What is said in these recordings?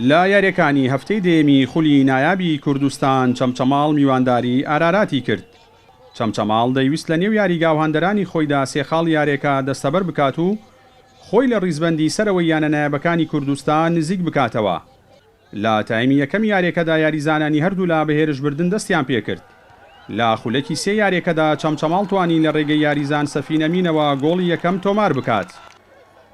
لا یاریەکانی هەفتەی دێمی خولی نایابی کوردستان چەمچەماڵ میوانداری ئاراراتی کرد. چەمچەماڵ دەیویست لە نێو یاریگاوهاندەرانی خۆیدا سێخاڵ یاریەکە دەستەبەر بکات و خۆی لە ڕیزبەندی سەرەوەی یانە نایابەکانی کوردستان نزیک بکاتەوە. لە تایمی یەکەم یاریەکەدا یاریزانانی هەردوو لا بەهێرش بردن دەستیان پێکرد. لە خولەکی سێ یاریەکەدا چەمچەماڵ توانی لە ڕێگەی یاریزان سەفینەمینەوە گۆڵی یەکەم تۆمار بکات.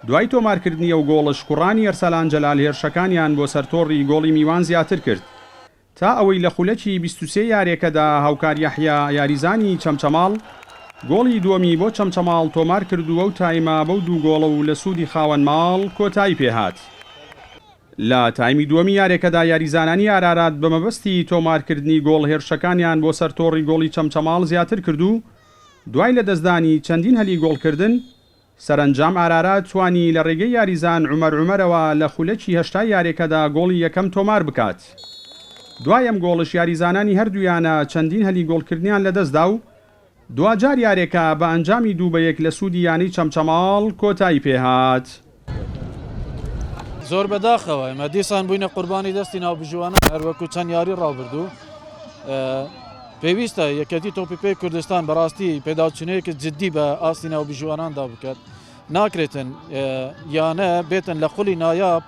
دوای تۆمارکردنی ئەو گۆڵش کوڕانی ئەرسەلان جەلال هێرشەکانیان بۆ سەرتۆڕی گۆڵی میوان زیاتر کرد تا ئەوەی لە خولەکی 23 یاریەکەدا هاوکار یەحیا یاریزانی چەمچەماڵ گۆڵی دووەمی بۆ چەمچەماڵ تۆمار کرد و ئەو تایمە بەو دوو گۆڵە و لە سوودی خاوەن ماڵ کۆتایی پێهات. لە تایمی دووەمی یاریەکەدا یاریزانانی ئارارات بە مەبەستی تۆمارکردنی گۆڵ هێرشەکانیان بۆ سەرتۆڕی گۆڵی چەمچەماڵ زیاتر کرد و دوای لە دەستدانی چەندین هەلی گۆڵکردن سەرنجام ئارارات توانی لە ڕێگەی یاریزان عومەرەوە لە خولەکی هەشتا یاریەکەدا گۆڵی یەکەم تۆمار بکات. دوای ئەم گۆڵش یاریزانانی هەردوویانە چەندین هەلی گۆڵکردنیان لەدەستدا و دوجار یاریەکە بە ئەنجامی 2-1 لە سوودی یانەی چەمچەماڵ کۆتایی پێهات. زۆر بەداخەوە ئێمە دیسان بووینە قوربانی دەستی ناوبژوانە هەروەکو چەند یاری ڕابردوو. پێویستە یەکەتی تۆپی کوردستان بەڕاستی پێداچونەیەکی جددی بە ئاستی ناوبژواناندا بکات. ناکرێتن یانە بێتن لە خولی نایاب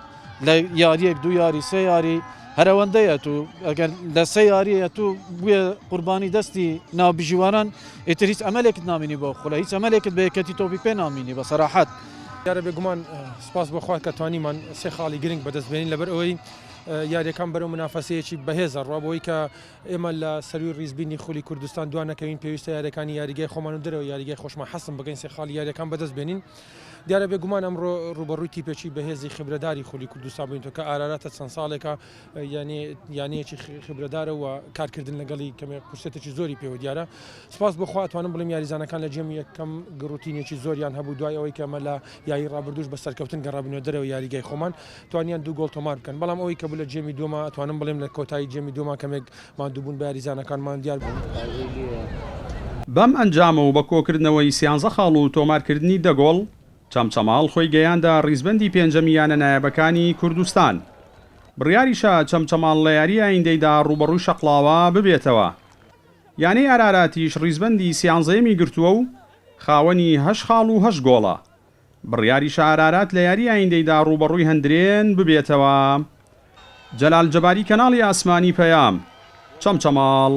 لە یاریەک دوو یاری سێ یاری هەرەوەندەیەت و ئەگەر لە سێ یاریەت و بووە قوربانی دەستی ناوبژوانان ئیتر هیچ ئەمەلێکت نامینی بۆ خولە هیچ ئەمەلێکت بە یەکەتی تۆپی پێ نامینی بە سەراحەت. یارە بێگومان سپاس بۆخوات کە توانیمان سێ خاڵی گرنگ بەدەستبێنین لەبەر ئەوەی یاریەکان بەرەو منافەسەیەکی بەهێزە ڕابەوەی کە ئێمە لە سەروی ڕیزبینی خولی کوردستان دوانەکەوین پێویستە یاریەکانی یاریگای خۆمان و دەرەوە یاریگای خۆشمان حەسم بگەین سێ خاڵی یاریەکان بەدەست بێنین. دیارە بێگومان ئەمڕۆ ڕوبەڕووی تیپێکی بەهێزی خبرەداری خولی کوردستان بووینەوە کە ئاراراتە چەند ساڵێکە یانەیەکی خبرەدارە و کارکردن لەگەڵی کەمێک فرسەتێکی زۆری پێوە دیارە. سپاس بۆخوا توانم بڵێم یاریزانەکان لە جێم یەکەم گروتینێکی زۆریان هەبوو دوای ئەوەی کە ئەمە لە یاری ڕابردوش بە سەرکەوتن گەڕابنەوە دەرەوە یاریگای خۆمان توانیان دوو گۆڵ تۆمار بکەن. بەڵام ئەوەی کە بوو لە جێمی دووەمە توانم بڵێم لە کۆتایی جێمی دووەمە کەمێک ماندووبوون بە یاریزانەکانمان دیار بوون. بەم ئەنجامە و بە کۆکردنەوەی 13 خاڵ و تۆمارکردنی 10 گۆڵ چەمچەماڵ خۆی گەیاندا ڕیزبەندی پێنجەمی یانە نایابەکانی کوردستان. بڕیاریشە چەمچەماڵ لە یاری ئایندەیدا ڕوبەڕووی شەقڵاوە ببێتەوە. یانەی ئاراراتیش ڕیزبەندی 13یەمی گرتووە و خاوەنی 8 خاڵ و 8 گۆڵە. بڕیاریشە ئارارات لە یاری ئایندەیدا ڕوبەڕووی هەندرێن ببێتەوە. جەلال جەباری کەناڵی ئاسمانی پەیام چەمچەماڵ